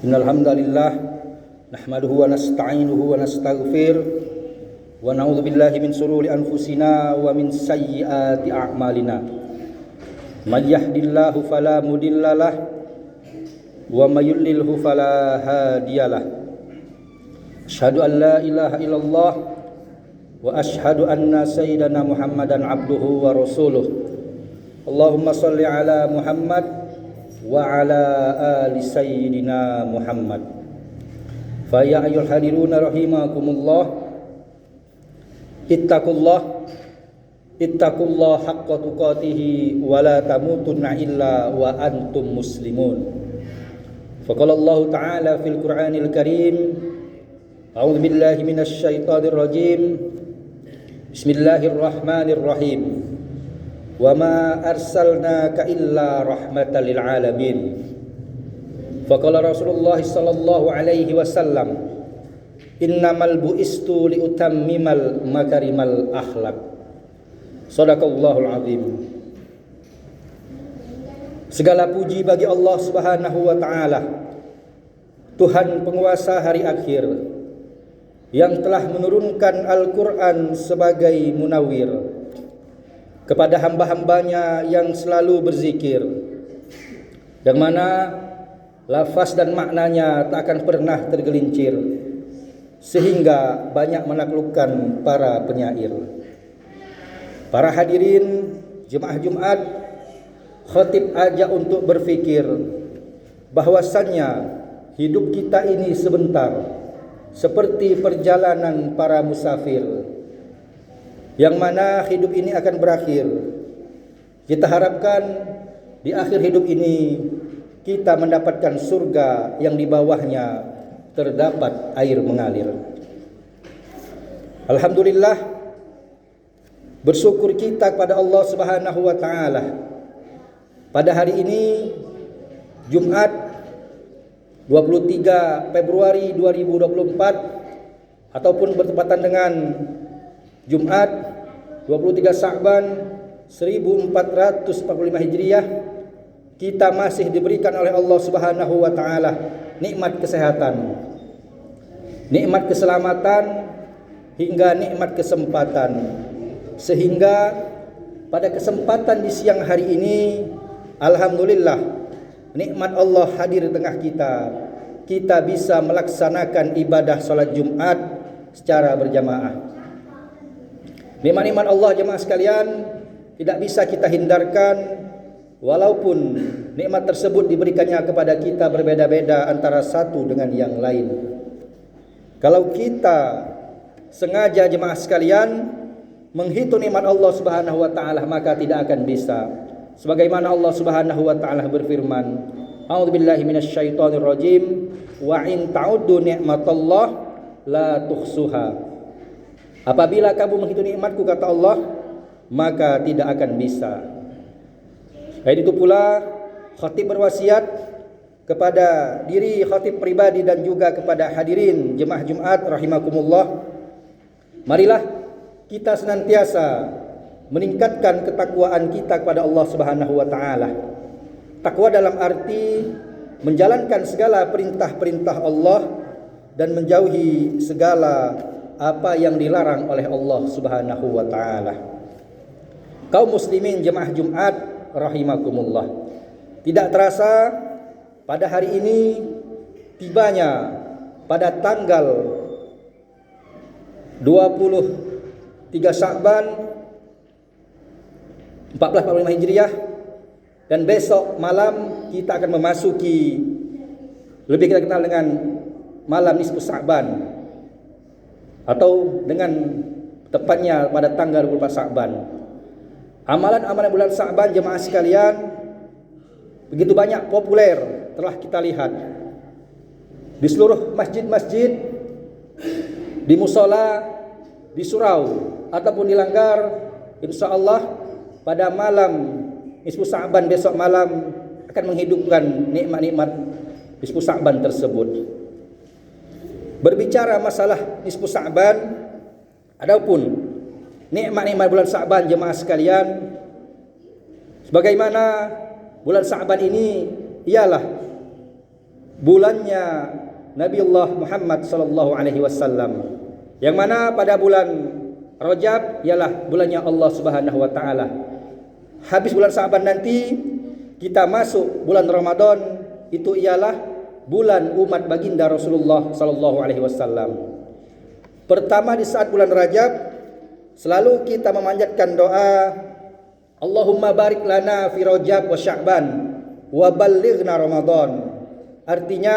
Innal hamdalillah nahmaduhu wa nasta'inuhu wa nastaghfir wa na'udzu billahi min shururi anfusina wa min sayyiati a'malina. May yahdihillahu fala mudhillalah wa may yudlilhu fala hadiyalah. Asyhadu an la ilaha illallah wa asyhadu anna sayyidana Muhammadan abduhu wa rasuluh. Allahumma shalli ala Muhammad wa ala ali sayyidina Muhammad. Fa ya ayyuhal hadiruna rahimakumullah, ittaqullah haqqa tuqatih wa la tamutunna illa wa antum muslimun. Faqala Allah ta'ala fil Qur'anil Karim, a'udzu billahi minasy syaithanir rajim. Bismillahirrahmanirrahim. Wa ma arsalnaka illa rahmatan lil alamin. Faqala Rasulullah sallallahu alaihi wasallam, innamal bu'istu liutammimal makarimal akhlaq. Shadaqallahul azim. Segala puji bagi Allah Subhanahu wa taala, Tuhan penguasa hari akhir, yang telah menurunkan Al-Quran sebagai munawwir kepada hamba-hambanya yang selalu berzikir, yang mana lafaz dan maknanya tak akan pernah tergelincir, sehingga banyak menaklukkan para penyair. Para hadirin jemaah Jumat, khatib ajak untuk berfikir bahwasannya hidup kita ini sebentar, seperti perjalanan para musafir, yang mana hidup ini akan berakhir. Kita harapkan di akhir hidup ini kita mendapatkan surga yang di bawahnya terdapat air mengalir. Alhamdulillah, bersyukur kita kepada Allah Subhanahu wa taala. Pada hari ini Jumat 23 Februari 2024 ataupun bertepatan dengan Jumat 23 Sa'ban 1445 Hijriah, kita masih diberikan oleh Allah Subhanahu wa taala nikmat kesehatan, nikmat keselamatan, hingga nikmat kesempatan. Sehingga pada kesempatan di siang hari ini, alhamdulillah, nikmat Allah hadir di tengah kita. Kita bisa melaksanakan ibadah salat Jumat secara berjamaah. Nikmat-nikmat Allah jemaah sekalian tidak bisa kita hindarkan, walaupun nikmat tersebut diberikannya kepada kita berbeda-beda antara satu dengan yang lain. Kalau kita sengaja jemaah sekalian menghitung nikmat Allah Subhanahu wa taala, maka tidak akan bisa. Sebagaimana Allah Subhanahu wa taala berfirman, a'udzubillahi minasyaitonir rajim, wa in ta'uddu ni'matallah la tuhsuha. Apabila kamu menghitung nikmatku, kata Allah, maka tidak akan bisa. Dan itu pula khatib berwasiat kepada diri khatib pribadi dan juga kepada hadirin jemaah Jumat rahimakumullah. Marilah kita senantiasa meningkatkan ketakwaan kita kepada Allah Subhanahu wa taala. Takwa dalam arti menjalankan segala perintah-perintah Allah dan menjauhi segala apa yang dilarang oleh Allah Subhanahu wa taala. Kaum muslimin jemaah Jumat rahimakumullah, tidak terasa pada hari ini tibanya pada tanggal 23 Sa'ban 1445 Hijriah, dan besok malam kita akan memasuki, lebih kita kenal dengan malam nisfu Sa'ban, atau dengan tepatnya pada tanggal 24 Sa'ban. Amalan-amalan bulan Sa'ban jemaah sekalian begitu banyak populer, telah kita lihat di seluruh masjid-masjid, di musola, di surau ataupun di langgar. Insyaallah pada malam nisfu Sa'ban besok malam akan menghidupkan nikmat-nikmat nisfu Sa'ban tersebut. Berbicara masalah nisfu Sa'ban, adapun nikmat-nikmat bulan Sa'ban jemaah sekalian, sebagaimana bulan Sa'ban ini ialah bulannya Nabiullah Muhammad sallallahu alaihi wasallam. Yang mana pada bulan Rajab ialah bulannya Allah Subhanahu wa taala. Habis bulan Sa'ban nanti kita masuk bulan Ramadan, itu ialah bulan umat baginda Rasulullah sallallahu alaihi wasallam. Pertama di saat bulan Rajab selalu kita memanjatkan doa, Allahumma barik lana fi Rajab wa Sya'ban wa ballighna Ramadan. Artinya,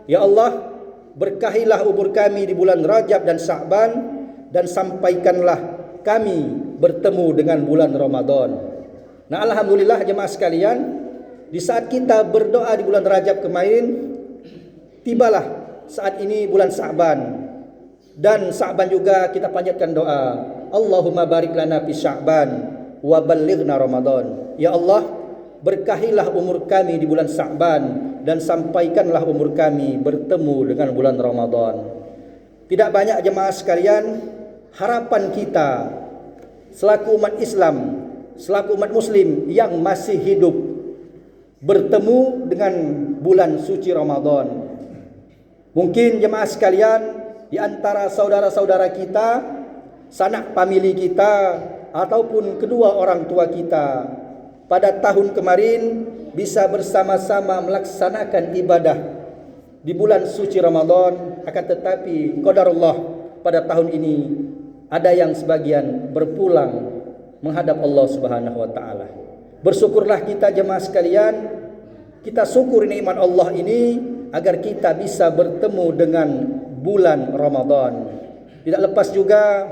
ya Allah, berkahilah umur kami di bulan Rajab dan Sya'ban dan sampaikanlah kami bertemu dengan bulan Ramadan. Nah, alhamdulillah jemaah sekalian, di saat kita berdoa di bulan Rajab kemarin, tibalah saat ini bulan Sya'ban. Dan Sya'ban juga kita panjatkan doa, Allahumma barik lana fi Sya'ban wa ballighna Ramadan. Ya Allah, berkahilah umur kami di bulan Sya'ban dan sampaikanlah umur kami bertemu dengan bulan Ramadan. Tidak banyak jemaah sekalian, harapan kita selaku umat Islam, selaku umat muslim yang masih hidup bertemu dengan bulan suci Ramadan. Mungkin jemaah sekalian, di antara saudara-saudara kita, sanak famili kita, ataupun kedua orang tua kita pada tahun kemarin bisa bersama-sama melaksanakan ibadah di bulan suci Ramadan, akan tetapi qadarullah pada tahun ini ada yang sebagian berpulang menghadap Allah Subhanahu wa taala. Bersyukurlah kita jemaah sekalian, kita syukur nikmat Allah ini agar kita bisa bertemu dengan bulan Ramadan. Tidak lepas juga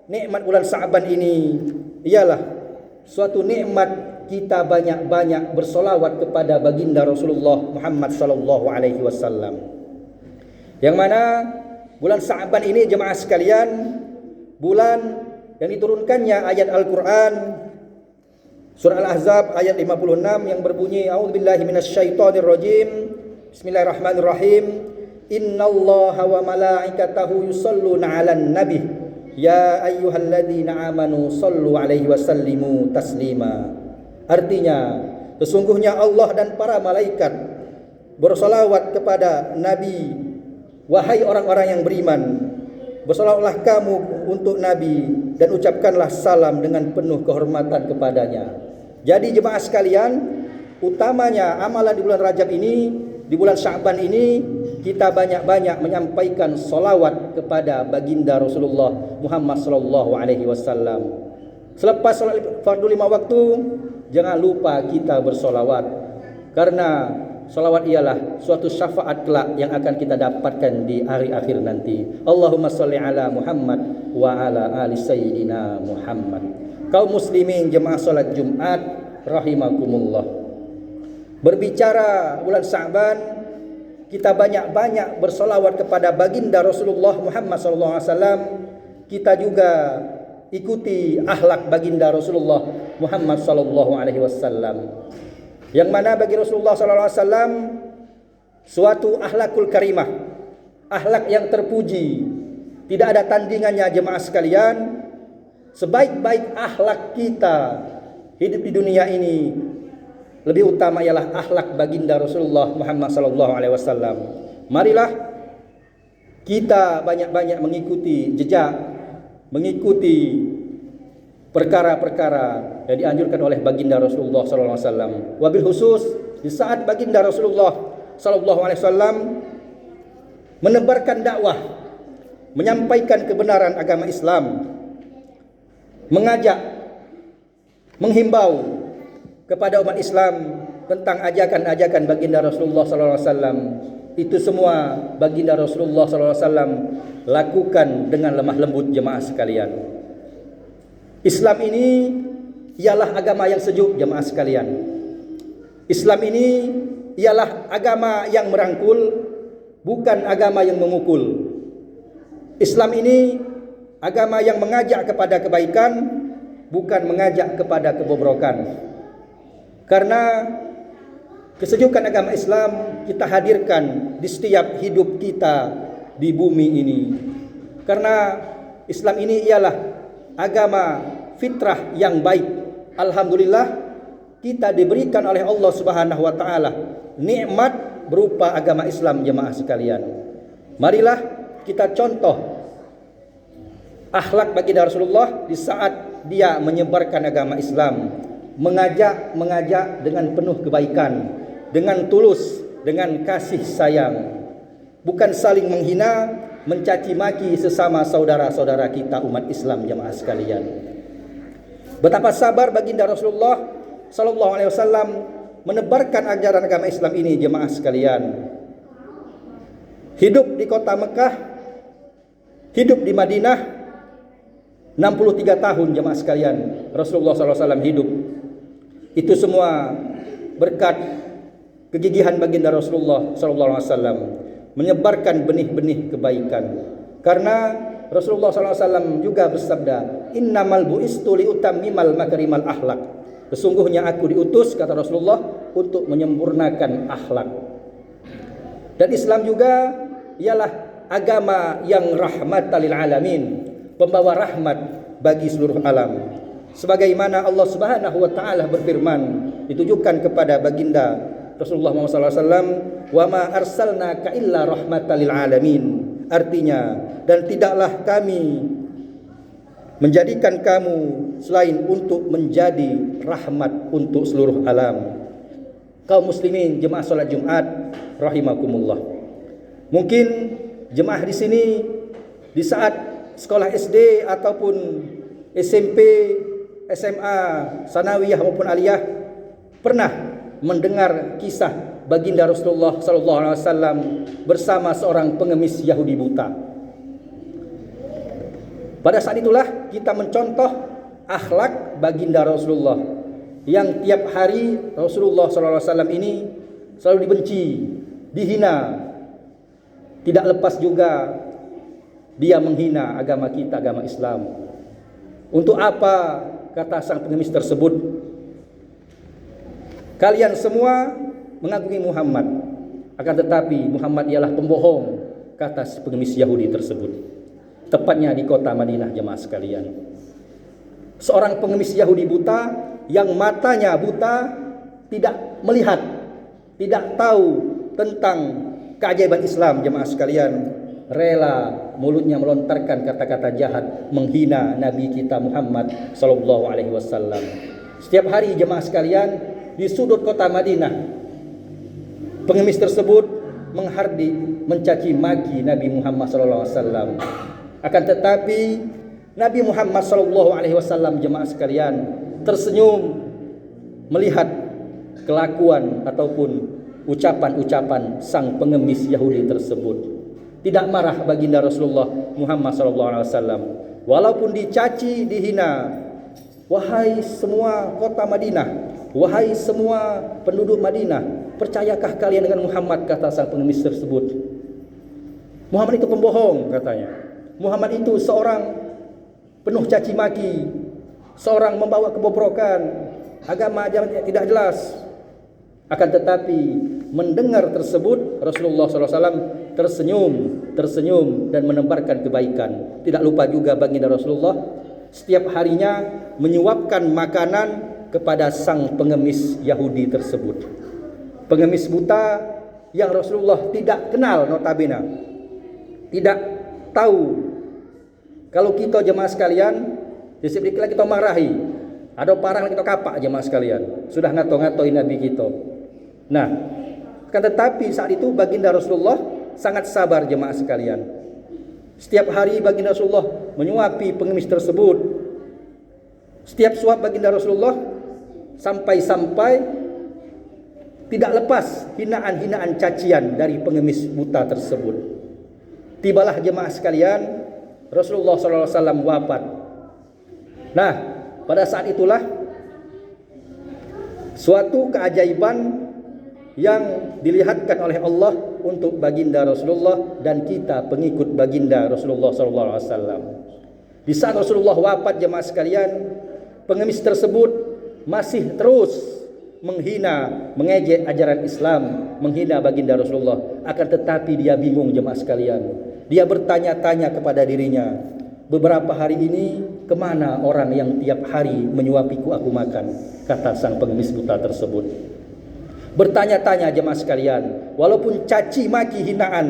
nikmat bulan Sa'ban ini ialah suatu nikmat kita banyak-banyak bersolawat kepada baginda Rasulullah Muhammad sallallahu alaihi wasallam. Yang mana bulan Sa'ban ini jemaah sekalian, bulan yang diturunkannya ayat Al-Quran surah Al-Ahzab ayat 56 yang berbunyi, a'udzubillahi minasyaitonirrajim, bismillahirrahmanirrahim, innallaha wa malaikatahu yusholluna 'alan nabi ya ayyuhalladzina amanu shallu 'alaihi wa sallimu taslima. Artinya, sesungguhnya Allah dan para malaikat bersolawat kepada Nabi. Wahai orang-orang yang beriman, bersolawatlah kamu untuk Nabi dan ucapkanlah salam dengan penuh kehormatan kepadanya. Jadi jemaah sekalian, utamanya amalan di bulan Rajab ini, di bulan Sya'ban ini, kita banyak-banyak menyampaikan solawat kepada baginda Rasulullah Muhammad sallallahu alaihi wasallam. Selepas salat fardu 5 waktu, jangan lupa kita bersolawat, karena solawat ialah suatu syafaat kelak yang akan kita dapatkan di hari akhir nanti. Allahumma sholli ala Muhammad wa ala ali sayyidina Muhammad. Kaum muslimin jemaah salat Jumat rahimakumullah. Berbicara bulan Sya'ban, kita banyak-banyak bersolawat kepada baginda Rasulullah Muhammad sallallahu alaihi wasallam. Kita juga ikuti akhlak baginda Rasulullah Muhammad sallallahu alaihi wasallam. Yang mana bagi Rasulullah sallallahu alaihi wasallam suatu akhlakul karimah, akhlak yang terpuji, tidak ada tandingannya jemaah sekalian. Sebaik-baik akhlak kita hidup di dunia ini, lebih utama ialah akhlak baginda Rasulullah Muhammad sallallahu alaihi wasallam. Marilah kita banyak-banyak mengikuti jejak, mengikuti perkara-perkara yang dianjurkan oleh baginda Rasulullah sallallahu alaihi wasallam. Wabil khusus di saat baginda Rasulullah sallallahu alaihi wasallam menebarkan dakwah, menyampaikan kebenaran agama Islam, mengajak, menghimbau kepada umat Islam tentang ajakan-ajakan baginda Rasulullah sallallahu alaihi wasallam. Itu semua baginda Rasulullah sallallahu alaihi wasallam lakukan dengan lemah lembut jemaah sekalian. Islam ini ialah agama yang sejuk jemaah sekalian. Islam ini ialah agama yang merangkul, bukan agama yang memukul. Islam ini agama yang mengajak kepada kebaikan, bukan mengajak kepada kebobrokan. Karena kesejukan agama Islam kita hadirkan di setiap hidup kita di bumi ini. Karena Islam ini ialah agama fitrah yang baik. Alhamdulillah kita diberikan oleh Allah Subhanahu wa taala nikmat berupa agama Islam jemaah sekalian. Marilah kita contoh akhlak baginda Rasulullah di saat dia menyebarkan agama Islam, mengajak dengan penuh kebaikan, dengan tulus, dengan kasih sayang, bukan saling menghina, mencaci maki sesama saudara-saudara kita umat Islam jemaah sekalian. Betapa sabar baginda Rasulullah sallallahu alaihi wasallam menebarkan ajaran agama Islam ini jemaah sekalian. Hidup di kota Mekah, hidup di Madinah 63 tahun jemaah sekalian. Rasulullah sallallahu alaihi wasallam hidup. Itu semua berkat kegigihan baginda Rasulullah sallallahu alaihi wasallam menyebarkan benih-benih kebaikan. Karena Rasulullah sallallahu alaihi wasallam juga bersabda, "Innamal bu'istu liutammimal makarimal akhlak." Sesungguhnya aku diutus, kata Rasulullah, untuk menyempurnakan akhlak. Dan Islam juga ialah agama yang rahmatan lil alamin, pembawa rahmat bagi seluruh alam. Sebagaimana Allah Subhanahu wa taala berfirman ditujukan kepada baginda Rasulullah Muhammad sallallahu alaihi wasallam, "Wa ma arsalnaka illa rahmatan lil alamin." Artinya, dan tidaklah kami menjadikan kamu selain untuk menjadi rahmat untuk seluruh alam. Kaum muslimin jemaah salat Jumat rahimakumullah. Mungkin jemaah di sini di saat sekolah SD ataupun SMP, SMA, sanawiyah maupun aliyah pernah mendengar kisah baginda Rasulullah sallallahu alaihi wasallam bersama seorang pengemis Yahudi buta. Pada saat itulah kita mencontoh akhlak baginda Rasulullah yang tiap hari Rasulullah sallallahu alaihi wasallam ini selalu dibenci, dihina. Tidak lepas juga dia menghina agama kita, agama Islam. Untuk apa, kata sang pengemis tersebut, kalian semua mengagumi Muhammad, akan tetapi Muhammad ialah pembohong, kata si pengemis Yahudi tersebut. Tepatnya di kota Madinah jemaah sekalian. Seorang pengemis Yahudi buta yang matanya buta, tidak melihat, tidak tahu tentang keajaiban Islam jemaah sekalian, rela mulutnya melontarkan kata-kata jahat menghina Nabi kita Muhammad sallallahu alaihi wasallam. Setiap hari jemaah sekalian di sudut kota Madinah, pengemis tersebut menghardik, mencaci maki Nabi Muhammad sallallahu alaihi wasallam. Akan tetapi Nabi Muhammad sallallahu alaihi wasallam jemaah sekalian tersenyum melihat kelakuan ataupun ucapan-ucapan sang pengemis Yahudi tersebut. Tidak marah baginda Rasulullah Muhammad sallallahu alaihi wasallam walaupun dicaci, dihina. Wahai semua kota Madinah, wahai semua penduduk Madinah, percayakah kalian dengan Muhammad, kata sang pengemis tersebut. Muhammad itu pembohong, katanya. Muhammad itu seorang penuh caci maki, seorang membawa kebobrokan, agama yang tidak jelas. Akan tetapi mendengar tersebut Rasulullah SAW tersenyum dan menebarkan kebaikan. Tidak lupa juga baginda Rasulullah setiap harinya menyuapkan makanan kepada sang pengemis Yahudi tersebut. Pengemis buta yang Rasulullah tidak kenal notabene, tidak tahu. Kalau kita jemaah sekalian, disebutlah kita marahi, ada parang kita kapak jemaah sekalian, sudah ngato-ngatoin Nabi kita. Nah, kan tetapi saat itu baginda Rasulullah sangat sabar jemaah sekalian. Setiap hari baginda Rasulullah menyuapi pengemis tersebut. Setiap suap baginda Rasulullah sampai tidak lepas hinaan-hinaan cacian dari pengemis buta tersebut. Tibalah jemaah sekalian Rasulullah SAW wafat. Nah, pada saat itulah suatu keajaiban yang dilihatkan oleh Allah untuk baginda Rasulullah dan kita pengikut baginda Rasulullah SAW. Di saat Rasulullah wafat jemaah sekalian, pengemis tersebut masih terus menghina, mengejek ajaran Islam, menghina baginda Rasulullah. Akan tetapi dia bingung jemaah sekalian. Dia bertanya-tanya kepada dirinya, beberapa hari ini kemana orang yang tiap hari menyuapiku aku makan, kata sang pengemis buta tersebut. bertanya-tanya jemaah sekalian, walaupun caci maki hinaan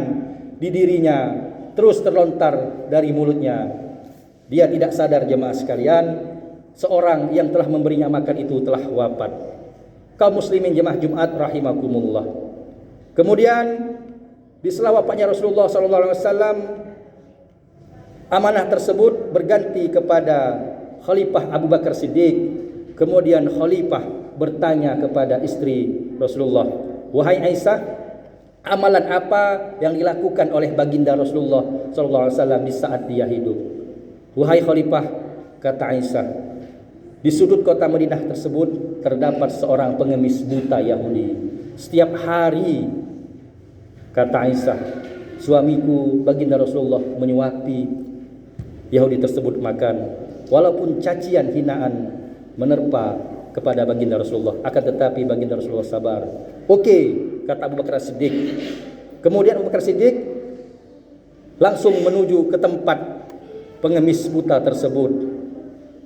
di dirinya terus terlontar dari mulutnya, dia tidak sadar jemaah sekalian, seorang yang telah memberinya makan itu telah wafat. Kaum muslimin jemaah Jumat rahimakumullah. Kemudian di sela wafatnya Rasulullah SAW, amanah tersebut berganti kepada Khalifah Abu Bakar Siddiq. Kemudian Khalifah bertanya kepada istri Rasulullah, "Wahai Aisyah, amalan apa yang dilakukan oleh baginda Rasulullah SAW di saat dia hidup?" "Wahai Khalifah," kata Aisyah, "di sudut kota Madinah tersebut terdapat seorang pengemis buta Yahudi. Setiap hari," kata Aisyah, "suamiku baginda Rasulullah menyuapi Yahudi tersebut makan. Walaupun cacian hinaan menerpa kepada baginda Rasulullah, akan tetapi baginda Rasulullah sabar." "Oke," kata Abu Bakar Siddiq. Kemudian Abu Bakar Siddiq langsung menuju ke tempat pengemis buta tersebut.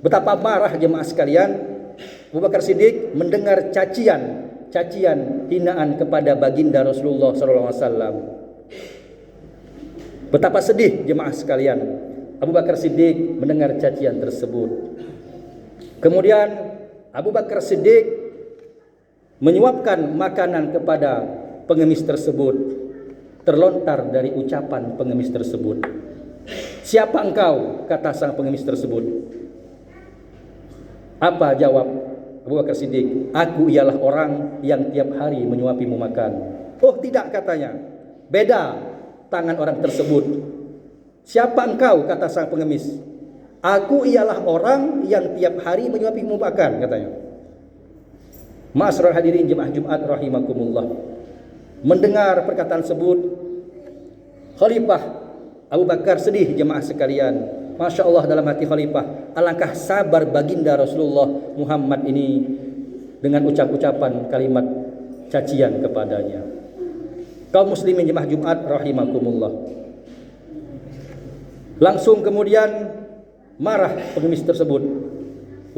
Betapa marah jemaah sekalian Abu Bakar Siddiq mendengar cacian hinaan kepada baginda Rasulullah SAW. Betapa sedih jemaah sekalian Abu Bakar Siddiq mendengar cacian tersebut. Kemudian Abu Bakar Siddiq menyuapkan makanan kepada pengemis tersebut. Terlontar dari ucapan pengemis tersebut, "Siapa engkau?" kata sang pengemis tersebut. Apa jawab Abu Bakar Siddiq? "Aku ialah orang yang tiap hari menyuapimu makan." "Oh tidak," katanya, "beda tangan orang tersebut." "Siapa engkau?" kata sang pengemis. "Aku ialah orang yang tiap hari menyuapimu makan," katanya. Ma'asyiral hadirin jemaah Jumat rahimakumullah. Mendengar perkataan tersebut, Khalifah Abu Bakar sedih jemaah sekalian. Masya Allah, dalam hati Khalifah, alangkah sabar baginda Rasulullah Muhammad ini dengan ucapan kalimat cacian kepadanya. Kaum muslimin jemaah Jumat rahimakumullah. Langsung kemudian marah pengemis tersebut.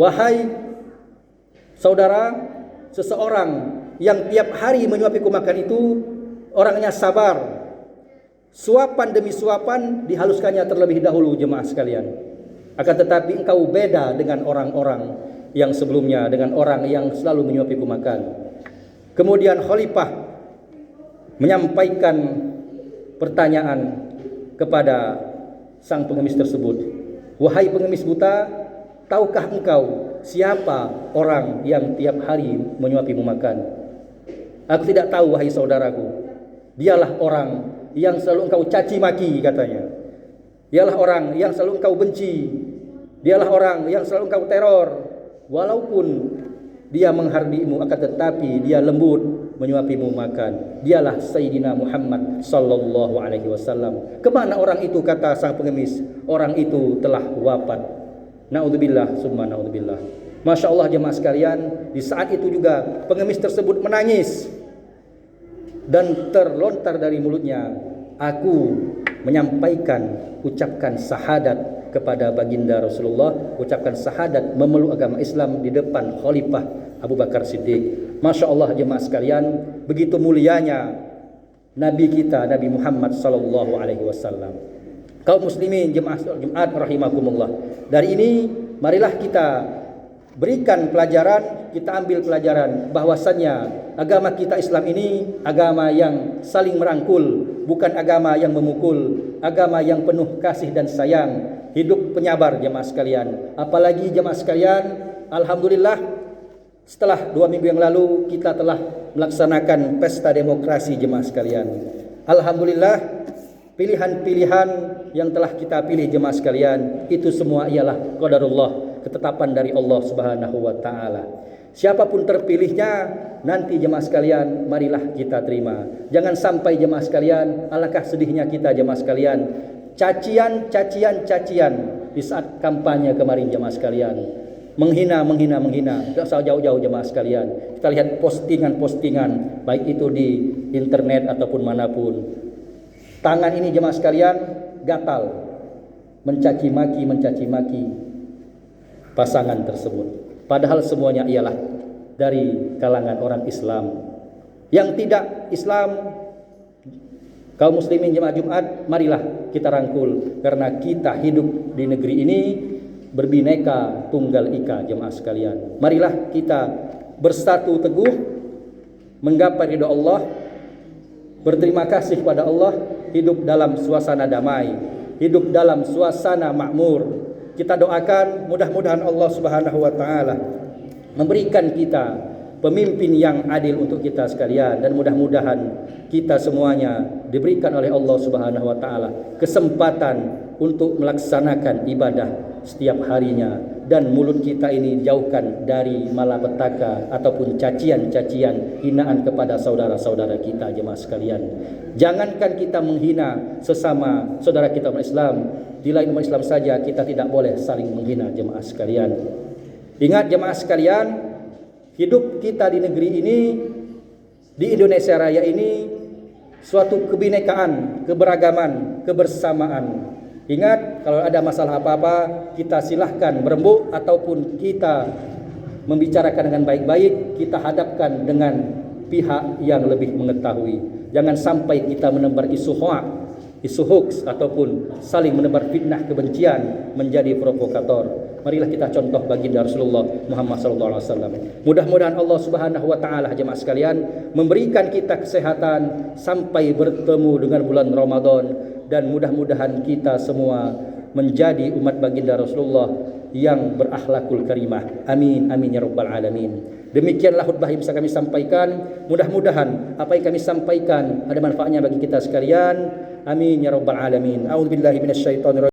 "Wahai saudara, seseorang yang tiap hari menyuapiku makan itu orangnya sabar. Suapan demi suapan dihaluskannya terlebih dahulu jemaah sekalian. Akan tetapi engkau beda dengan orang-orang yang sebelumnya, dengan orang yang selalu menyuapiku makan." Kemudian Khalifah menyampaikan pertanyaan kepada sang pengemis tersebut. "Wahai pengemis buta, tahukah engkau siapa orang yang tiap hari menyuapimu makan?" "Aku tidak tahu wahai saudaraku. Dialah orang yang selalu engkau caci maki," katanya. "Dialah orang yang selalu engkau benci. Dialah orang yang selalu engkau teror. Walaupun dia menghardimu, akan tetapi dia lembut menyuapimu makan. Dialah Sayyidina Muhammad sallallahu alaihi wasallam." "Kemana orang itu?" kata sang pengemis. "Orang itu telah wafat." Naudzubillah summa naudzubillah. Masya Allah jemaah sekalian, di saat itu juga pengemis tersebut menangis dan terlontar dari mulutnya, "Aku menyampaikan ucapkan syahadat kepada baginda Rasulullah, ucapkan syahadat memeluk agama Islam di depan Khalifah Abu Bakar Siddiq." Masya Allah jemaah sekalian, begitu mulianya Nabi kita Nabi Muhammad sallallahu alaihi wasallam. Kaum muslimin jemaah Jumat rahimakumullah. Dari ini marilah kita berikan pelajaran, kita ambil pelajaran bahwasannya agama kita Islam ini agama yang saling merangkul, bukan agama yang memukul, agama yang penuh kasih dan sayang. Hidup penyabar jemaah sekalian. Apalagi jemaah sekalian, alhamdulillah setelah 2 minggu yang lalu kita telah melaksanakan pesta demokrasi jemaah sekalian. Alhamdulillah, pilihan-pilihan yang telah kita pilih jemaah sekalian itu semua ialah qadarullah, ketetapan dari Allah Subhanahu wa taala. Siapapun terpilihnya nanti jemaah sekalian, marilah kita terima. Jangan sampai jemaah sekalian, alangkah sedihnya kita jemaah sekalian, cacian di saat kampanye kemarin jemaah sekalian. Menghina. Tidak usah jauh-jauh jemaah sekalian. Kita lihat postingan baik itu di internet ataupun manapun. Tangan ini jemaah sekalian gatal mencaci maki pasangan tersebut. Padahal semuanya ialah dari kalangan orang Islam. Yang tidak Islam, kaum muslimin jemaah Jumat, marilah kita rangkul, karena kita hidup di negeri ini berbineka tunggal ika jemaah sekalian. Marilah kita bersatu teguh menggapai ridha Allah, berterima kasih kepada Allah, hidup dalam suasana damai, hidup dalam suasana makmur. Kita doakan mudah-mudahan Allah Subhanahu wa taala memberikan kita pemimpin yang adil untuk kita sekalian, dan mudah-mudahan kita semuanya diberikan oleh Allah Subhanahu wa taala kesempatan untuk melaksanakan ibadah setiap harinya, dan mulut kita ini dijauhkan dari malapetaka ataupun cacian-cacian, hinaan kepada saudara-saudara kita jemaah sekalian. Jangankan kita menghina sesama saudara kita umat Islam, di lain umat Islam saja kita tidak boleh saling menghina jemaah sekalian. Ingat jemaah sekalian, hidup kita di negeri ini, di Indonesia Raya ini, suatu kebinekaan, keberagaman, kebersamaan. Ingat, kalau ada masalah apa-apa, kita silahkan berembuk ataupun kita membicarakan dengan baik-baik, kita hadapkan dengan pihak yang lebih mengetahui. Jangan sampai kita menebar isu hoax ataupun saling menebar fitnah kebencian menjadi provokator. Marilah kita contoh baginda Rasulullah Muhammad SAW. Mudah-mudahan Allah Subhanahu wa taala jemaah sekalian memberikan kita kesehatan sampai bertemu dengan bulan Ramadan, dan mudah-mudahan kita semua menjadi umat baginda Rasulullah yang berakhlakul karimah. Amin amin ya rabbal alamin. Demikianlah khutbah yang bisa kami sampaikan. Mudah-mudahan apa yang kami sampaikan ada manfaatnya bagi kita sekalian. Amin ya rabbal alamin. A'udzubillahi minasyaitonir